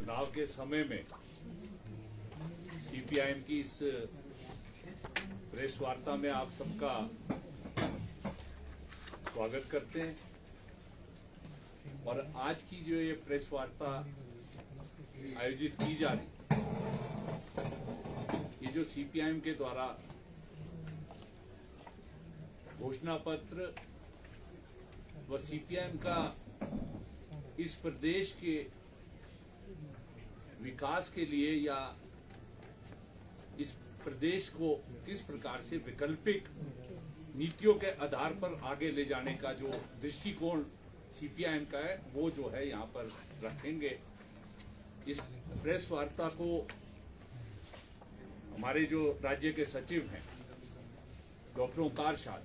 चुनाव के समय में सीपीआईएम की इस प्रेस वार्ता में आप सबका स्वागत करते हैं। और आज की जो ये प्रेस वार्ता आयोजित की जा रही, ये जो सीपीआईएम के द्वारा घोषणा पत्र व सीपीआईएम का इस प्रदेश के विकास के लिए या इस प्रदेश को किस प्रकार से वैकल्पिक नीतियों के आधार पर आगे ले जाने का जो दृष्टिकोण सीपीआईएम का है, वो जो है यहाँ पर रखेंगे। इस प्रेस वार्ता को हमारे जो राज्य के सचिव हैं डॉक्टर ओंकार शाह,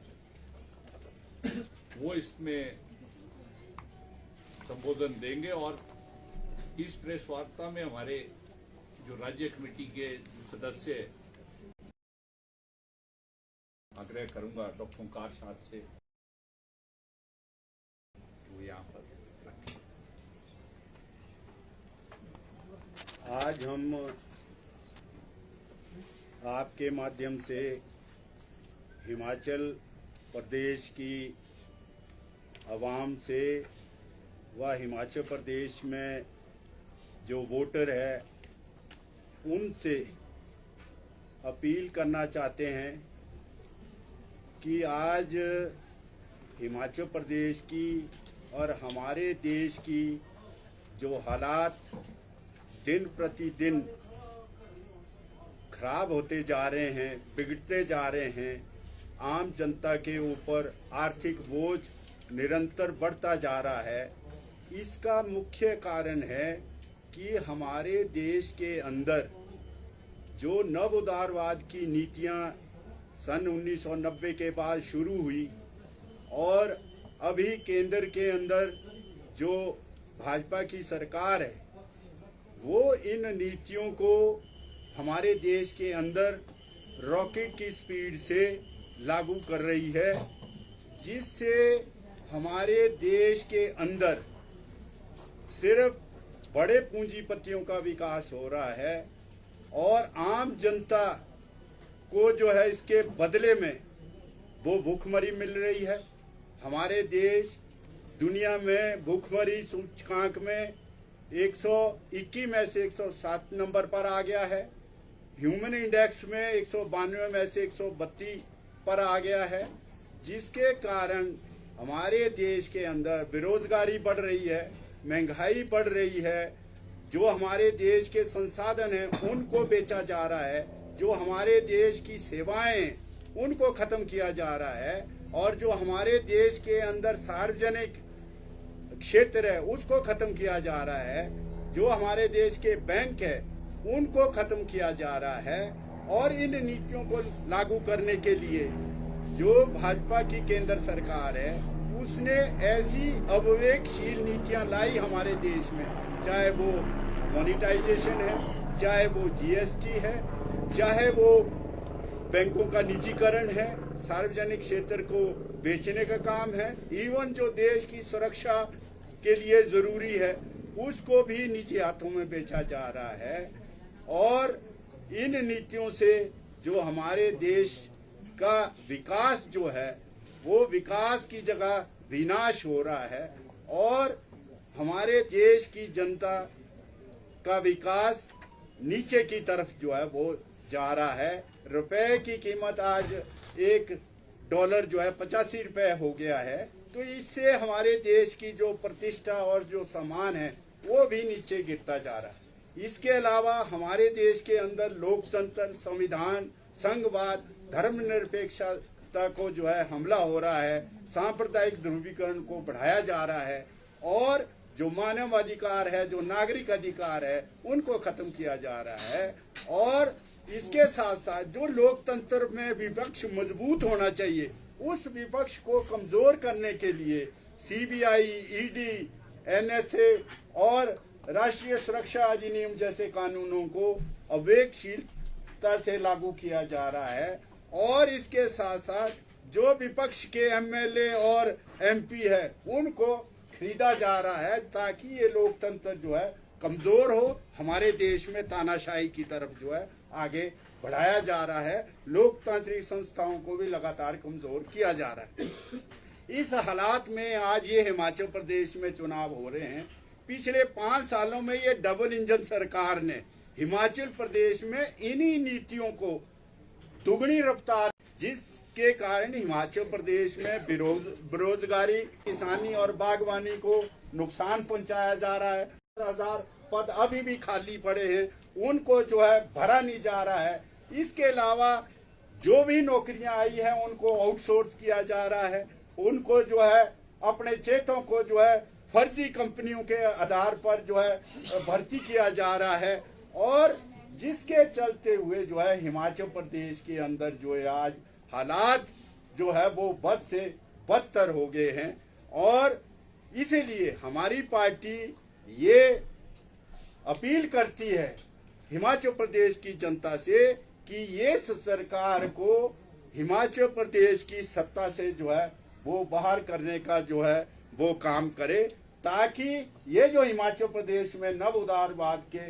वो इसमें संबोधन देंगे। और इस प्रेस वार्ता में हमारे जो राज्य कमेटी के सदस्य, आग्रह करूंगा डॉक्टर ओंकार शाह से वो यहाँ पर रखें। आज हम आपके माध्यम से हिमाचल प्रदेश की आवाम से व हिमाचल प्रदेश में जो वोटर है उनसे अपील करना चाहते हैं कि आज हिमाचल प्रदेश की और हमारे देश की जो हालात दिन प्रतिदिन खराब होते जा रहे हैं, बिगड़ते जा रहे हैं, आम जनता के ऊपर आर्थिक बोझ निरंतर बढ़ता जा रहा है, इसका मुख्य कारण है कि हमारे देश के अंदर जो नव उदारवाद की नीतियां सन 1990 के बाद शुरू हुई और अभी केंद्र के अंदर जो भाजपा की सरकार है, वो इन नीतियों को हमारे देश के अंदर रॉकेट की स्पीड से लागू कर रही है, जिससे हमारे देश के अंदर सिर्फ बड़े पूंजीपतियों का विकास हो रहा है और आम जनता को जो है इसके बदले में वो भूखमरी मिल रही है। हमारे देश दुनिया में भूखमरी सूचकांक में 121 में से 107 नंबर पर आ गया है। ह्यूमन इंडेक्स में 192 में से 132 पर आ गया है, जिसके कारण हमारे देश के अंदर बेरोजगारी बढ़ रही है, महंगाई बढ़ रही है। जो हमारे देश के संसाधन हैं उनको बेचा जा रहा है, जो हमारे देश की सेवाएं उनको खत्म किया जा रहा है, और जो हमारे देश के अंदर सार्वजनिक क्षेत्र है उसको खत्म किया जा रहा है, जो हमारे देश के बैंक है उनको खत्म किया जा रहा है। और इन नीतियों को लागू करने के लिए जो भाजपा की केंद्र सरकार है उसने ऐसी अविवेकशील नीतियां लाई हमारे देश में, चाहे वो मोनेटाइजेशन है, चाहे वो जीएसटी है, चाहे वो बैंकों का निजीकरण है, सार्वजनिक क्षेत्र को बेचने का काम है, इवन जो देश की सुरक्षा के लिए जरूरी है उसको भी निजी हाथों में बेचा जा रहा है। और इन नीतियों से जो हमारे देश का विकास जो है वो विकास की जगह विनाश हो रहा है, और हमारे देश की जनता का विकास नीचे की तरफ जो है वो जा रहा है। रुपए की कीमत आज $1 जो है 85 रुपये हो गया है, तो इससे हमारे देश की जो प्रतिष्ठा और जो सम्मान है वो भी नीचे गिरता जा रहा है। इसके अलावा हमारे देश के अंदर लोकतंत्र, संविधान, संघवाद, धर्मनिरपेक्षता को जो है हमला हो रहा है, सांप्रदायिक ध्रुवीकरण को बढ़ाया जा रहा है, और जो मानव अधिकार है, जो नागरिक अधिकार है, उनको खत्म किया जा रहा है। और इसके साथ साथ जो लोकतंत्र में विपक्ष मजबूत होना चाहिए, उस विपक्ष को कमजोर करने के लिए सीबीआई, ईडी, एनएसए और राष्ट्रीय सुरक्षा अधिनियम जैसे कानूनों को अविवेकशीलता से लागू किया जा रहा है। और इसके साथ साथ जो विपक्ष के एमएलए और एमपी है उनको खरीदा जा रहा है, ताकि ये लोकतंत्र जो है कमजोर हो, हमारे देश में तानाशाही की तरफ जो है आगे बढ़ाया जा रहा है, लोकतांत्रिक संस्थाओं को भी लगातार कमजोर किया जा रहा है। इस हालात में आज ये हिमाचल प्रदेश में चुनाव हो रहे हैं। पिछले 5 सालों में ये डबल इंजन सरकार ने हिमाचल प्रदेश में इन्हीं नीतियों को दुगनी रफ्तार, जिसके कारण हिमाचल प्रदेश में बेरोजगारी, किसानी और बागवानी को नुकसान पहुंचाया जा रहा है। 1000 पद अभी भी खाली पड़े हैं, उनको जो है भरा नहीं जा रहा है। इसके अलावा जो भी नौकरियां आई हैं उनको आउटसोर्स किया जा रहा है, उनको जो है अपने चेतों को जो है फर्जी कंपनियों के आधार पर जो है भर्ती किया जा रहा है, और जिसके चलते हुए जो है हिमाचल प्रदेश के अंदर जो है आज हालात जो है वो बद से बदतर हो गए हैं। और इसीलिए हमारी पार्टी ये अपील करती है हिमाचल प्रदेश की जनता से कि ये सरकार को हिमाचल प्रदेश की सत्ता से जो है वो बाहर करने का जो है वो काम करे, ताकि ये जो हिमाचल प्रदेश में नव उदारवाद के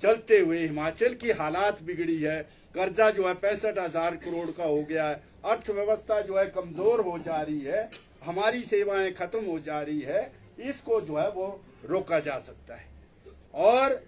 चलते हुए हिमाचल की हालात बिगड़ी है, कर्जा जो है 65,000 करोड़ का हो गया है, अर्थव्यवस्था जो है कमजोर हो जा रही है, हमारी सेवाएं खत्म हो जा रही है, इसको जो है वो रोका जा सकता है। और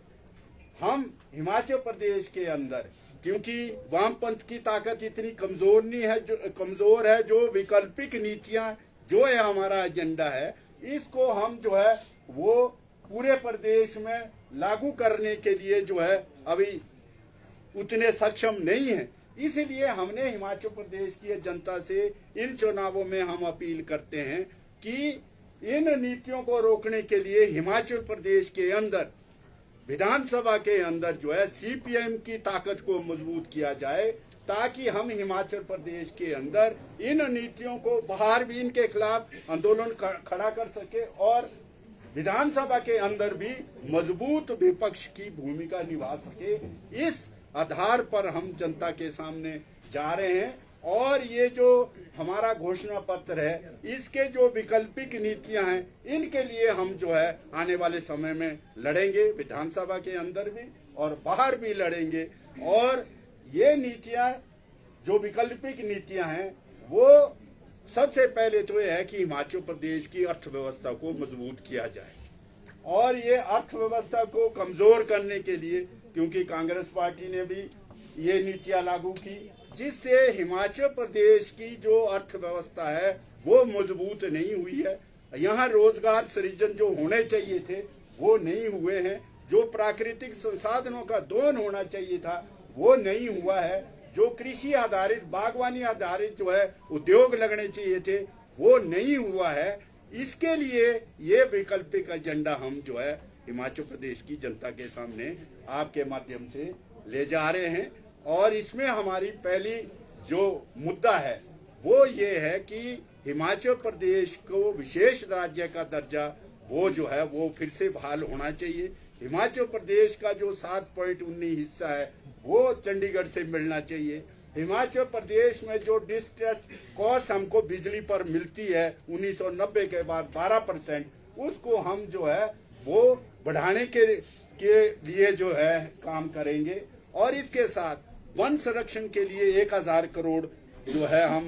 हम हिमाचल प्रदेश के अंदर, क्योंकि वामपंथ की ताकत इतनी कमजोर नहीं है, जो कमजोर है, जो वैकल्पिक नीतियां जो है हमारा एजेंडा है, इसको हम जो है वो पूरे प्रदेश में लागू करने के लिए जो है अभी उतने सक्षम नहीं है। इसलिए हमने हिमाचल प्रदेश की जनता से इन चुनावों में हम अपील करते हैं कि इन नीतियों को रोकने के लिए हिमाचल प्रदेश के अंदर विधानसभा के अंदर जो है सीपीएम की ताकत को मजबूत किया जाए, ताकि हम हिमाचल प्रदेश के अंदर इन नीतियों को बाहर भी इनके खिलाफ आंदोलन खड़ा कर सके और विधानसभा के अंदर भी मजबूत विपक्ष की भूमिका निभा सके। इस आधार पर हम जनता के सामने जा रहे हैं, और ये जो हमारा घोषणा पत्र है, इसके जो वैकल्पिक नीतियां हैं, इनके लिए हम जो है आने वाले समय में लड़ेंगे, विधानसभा के अंदर भी और बाहर भी लड़ेंगे। और ये नीतियां जो वैकल्पिक नीतियां हैं, वो सबसे पहले तो यह है कि हिमाचल प्रदेश की अर्थव्यवस्था को मजबूत किया जाए, और ये अर्थव्यवस्था को कमजोर करने के लिए, क्योंकि कांग्रेस पार्टी ने भी ये नीतियां लागू की, जिससे हिमाचल प्रदेश की जो अर्थव्यवस्था है वो मजबूत नहीं हुई है। यहाँ रोजगार सृजन जो होने चाहिए थे वो नहीं हुए हैं, जो प्राकृतिक संसाधनों का दोहन होना चाहिए था वो नहीं हुआ है, जो कृषि आधारित, बागवानी आधारित जो है उद्योग लगने चाहिए थे वो नहीं हुआ है। इसके लिए ये वैकल्पिक एजेंडा हम जो है हिमाचल प्रदेश की जनता के सामने आपके माध्यम से ले जा रहे हैं। और इसमें हमारी पहली जो मुद्दा है वो ये है कि हिमाचल प्रदेश को विशेष राज्य का दर्जा वो जो है वो फिर से बहाल होना चाहिए। हिमाचल प्रदेश का जो 7.19 हिस्सा है वो चंडीगढ़ से मिलना चाहिए। हिमाचल प्रदेश में जो डिस्ट्रेस कॉस्ट हमको बिजली पर मिलती है 1990 के बाद 12%, उसको हम जो है वो बढ़ाने के लिए जो है काम करेंगे। और इसके साथ वन संरक्षण के लिए 1000 करोड़ जो है हम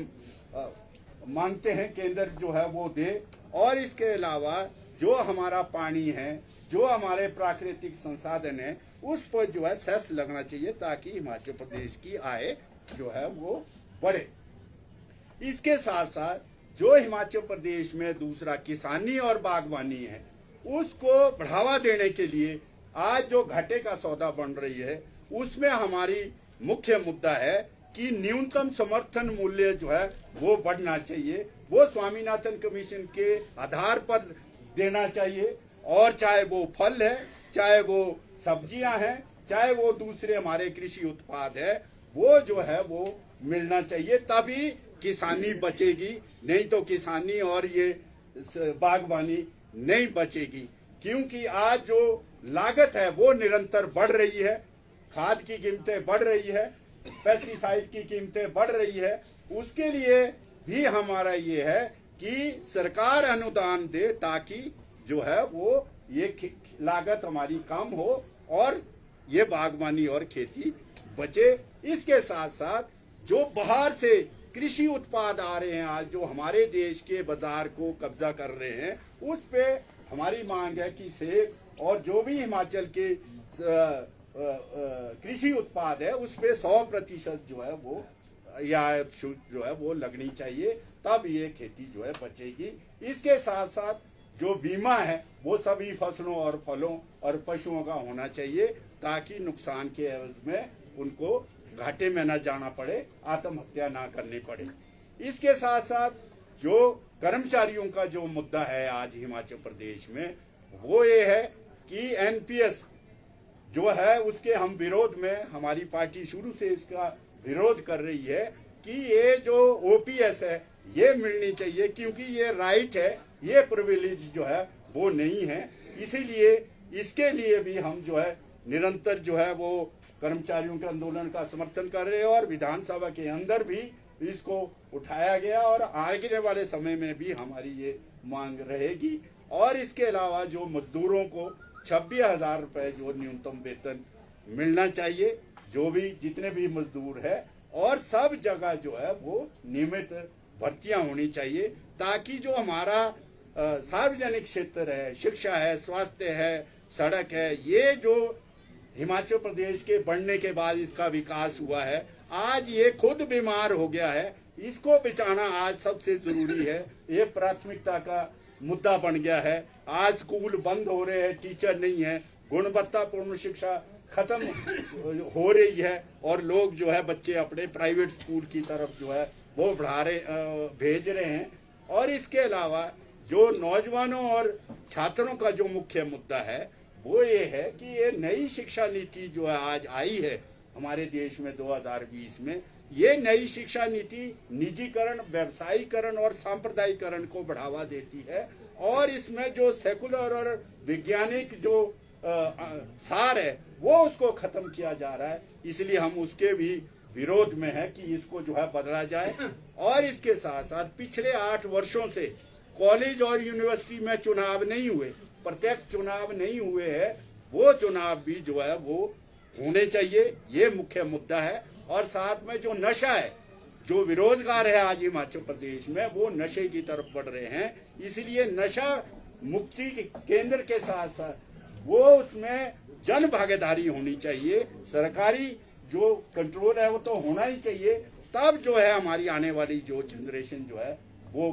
मांगते हैं केंद्र जो है वो दे। और इसके अलावा जो हमारा पानी है, जो हमारे प्राकृतिक संसाधन है, उस पर जो है सेस लगना चाहिए, ताकि हिमाचल प्रदेश की आय जो है वो बढ़े। इसके साथ साथ जो हिमाचल प्रदेश में दूसरा किसानी और बागवानी है, उसको बढ़ावा देने के लिए आज जो घाटे का सौदा बन रही है, उसमें हमारी मुख्य मुद्दा है कि न्यूनतम समर्थन मूल्य जो है वो बढ़ना चाहिए, वो स्वामीनाथन कमीशन के आधार पर देना चाहिए। और चाहे वो फल है, चाहे वो सब्जियां हैं, चाहे वो दूसरे हमारे कृषि उत्पाद है, वो जो है वो मिलना चाहिए, तभी किसानी बचेगी। नहीं तो किसानी और ये बागवानी नहीं बचेगी, क्योंकि आज जो लागत है वो निरंतर बढ़ रही है, खाद की कीमतें बढ़ रही है, पेस्टिसाइड की कीमतें बढ़ रही है। उसके लिए भी हमारा ये है कि सरकार अनुदान दे, ताकि जो है वो ये लागत हमारी कम हो और ये बागवानी और खेती बचे। इसके साथ साथ जो बाहर से कृषि उत्पाद आ रहे हैं आज, जो हमारे देश के बाजार को कब्जा कर रहे हैं, उस पे हमारी मांग है कि सेब और जो भी हिमाचल के कृषि उत्पाद है उस पे 100% जो है वो रियायत शुल्क जो है वो लगनी चाहिए, तब ये खेती जो है बचेगी। इसके साथ साथ जो बीमा है वो सभी फसलों और फलों और पशुओं का होना चाहिए, ताकि नुकसान के एवज में उनको घाटे में न जाना पड़े, आत्महत्या ना करनी पड़े। इसके साथ साथ जो कर्मचारियों का जो मुद्दा है आज हिमाचल प्रदेश में, वो ये है कि एनपीएस जो है उसके हम विरोध में, हमारी पार्टी शुरू से इसका विरोध कर रही है कि ये जो ओपीएस है ये मिलनी चाहिए, क्योंकि ये राइट है, ये प्रिविलेज जो है वो नहीं है। इसीलिए इसके लिए भी हम जो है निरंतर जो है वो कर्मचारियों के आंदोलन का समर्थन कर रहे हैं और विधानसभा के अंदर भी इसको उठाया गया और आगे वाले समय में भी हमारी ये मांग रहेगी। और इसके अलावा जो मजदूरों को 26,000 रुपये जो न्यूनतम वेतन मिलना चाहिए, जो भी जितने भी मजदूर है, और सब जगह जो है वो नियमित भर्तियां होनी चाहिए, ताकि जो हमारा सार्वजनिक क्षेत्र है, शिक्षा है, स्वास्थ्य है, सड़क है, ये जो हिमाचल प्रदेश के बढ़ने के बाद इसका विकास हुआ है, आज ये खुद बीमार हो गया है, इसको बचाना आज सबसे जरूरी है। ये प्राथमिकता का मुद्दा बन गया है। आज स्कूल बंद हो रहे हैं, टीचर नहीं है, गुणवत्तापूर्ण शिक्षा खत्म हो रही है और लोग जो है बच्चे अपने प्राइवेट स्कूल की तरफ जो है वो भेज रहे हैं। और इसके अलावा जो नौजवानों और छात्रों का जो मुख्य मुद्दा है वो ये है कि ये नई शिक्षा नीति जो है आज आई है हमारे देश में 2020 में, ये नई शिक्षा नीति निजीकरण, व्यवसायीकरण और सांप्रदायिकरण को बढ़ावा देती है और इसमें जो सेकुलर और वैज्ञानिक जो सार है वो उसको खत्म किया जा रहा है। इसलिए हम उसके भी विरोध में है कि इसको जो है बदला जाए। और इसके साथ साथ पिछले 8 वर्षों से कॉलेज और यूनिवर्सिटी में चुनाव नहीं हुए, प्रत्यक्ष चुनाव नहीं हुए हैं, वो चुनाव भी जो है वो होने चाहिए, ये मुख्य मुद्दा है। और साथ में जो नशा है, जो बेरोजगार है आज हिमाचल प्रदेश में, वो नशे की तरफ बढ़ रहे हैं। इसलिए नशा मुक्ति केंद्र के साथ साथ वो उसमें जन भागीदारी होनी चाहिए, सरकारी जो कंट्रोल है वो तो होना ही चाहिए, तब जो है हमारी आने वाली जो जनरेशन जो है वो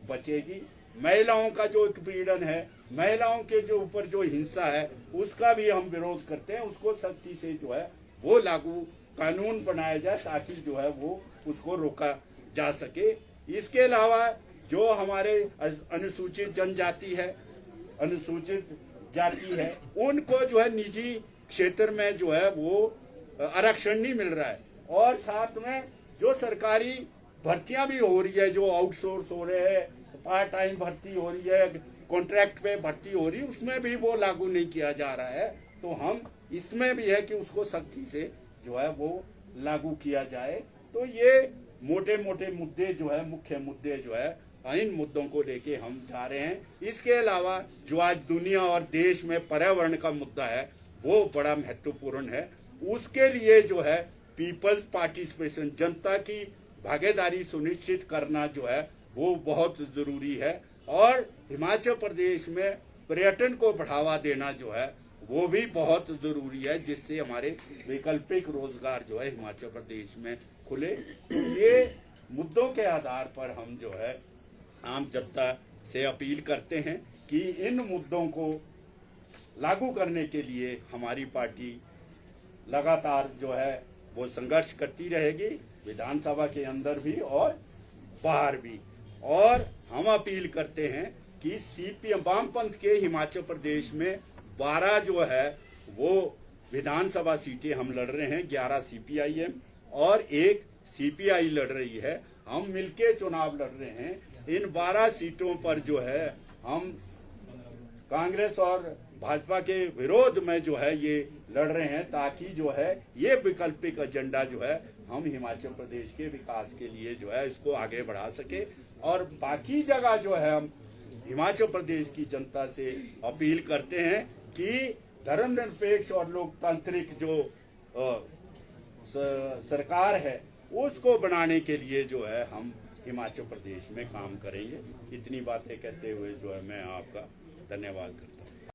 बचेगी। महिलाओं का जो उत्पीड़न है, महिलाओं के जो ऊपर जो हिंसा है, उसका भी हम विरोध करते हैं। उसको सख्ती से जो है वो लागू कानून बनाया जाए, ताकि जो है वो उसको रोका जा सके। इसके अलावा जो हमारे अनुसूचित जनजाति है, अनुसूचित जाति है, उनको जो है निजी क्षेत्र में जो है वो आरक्षण नहीं मिल रहा है। और साथ में जो सरकारी भर्तियां भी हो रही है, जो आउटसोर्स हो रहे हैं, पार्ट टाइम भर्ती हो रही है, कॉन्ट्रैक्ट पे भर्ती हो रही है, उसमें भी वो लागू नहीं किया जा रहा है। तो हम इसमें भी है कि उसको सख्ती से जो है वो लागू किया जाए। तो ये मोटे मोटे मुद्दे जो है, मुख्य मुद्दे जो है, इन मुद्दों को लेके हम जा रहे हैं। इसके अलावा जो आज दुनिया और देश में पर्यावरण का मुद्दा है वो बड़ा महत्वपूर्ण है। उसके लिए जो है पीपल्स पार्टिसिपेशन, जनता की भागीदारी सुनिश्चित करना जो है वो बहुत जरूरी है। और हिमाचल प्रदेश में पर्यटन को बढ़ावा देना जो है वो भी बहुत जरूरी है, जिससे हमारे वैकल्पिक रोजगार जो है हिमाचल प्रदेश में खुले। तो ये मुद्दों के आधार पर हम जो है आम जनता से अपील करते हैं कि इन मुद्दों को लागू करने के लिए हमारी पार्टी लगातार जो है वो संघर्ष करती रहेगी, विधानसभा के अंदर भी और बाहर भी। और हम अपील करते हैं कि सीपीएम वामपंथ के हिमाचल प्रदेश में 12 जो है वो विधानसभा सीटें हम लड़ रहे हैं, 11 सीपीआईएम और 1 सीपीआई लड़ रही है। हम मिलके चुनाव लड़ रहे हैं। इन 12 सीटों पर जो है हम कांग्रेस और भाजपा के विरोध में जो है ये लड़ रहे हैं, ताकि जो है ये वैकल्पिक एजेंडा जो है हम हिमाचल प्रदेश के विकास के लिए जो है इसको आगे बढ़ा सके। और बाकी जगह जो है हम हिमाचल प्रदेश की जनता से अपील करते हैं कि धर्मनिरपेक्ष और लोकतांत्रिक जो सरकार है उसको बनाने के लिए जो है हम हिमाचल प्रदेश में काम करेंगे। इतनी बातें कहते हुए जो है मैं आपका धन्यवाद करता हूं।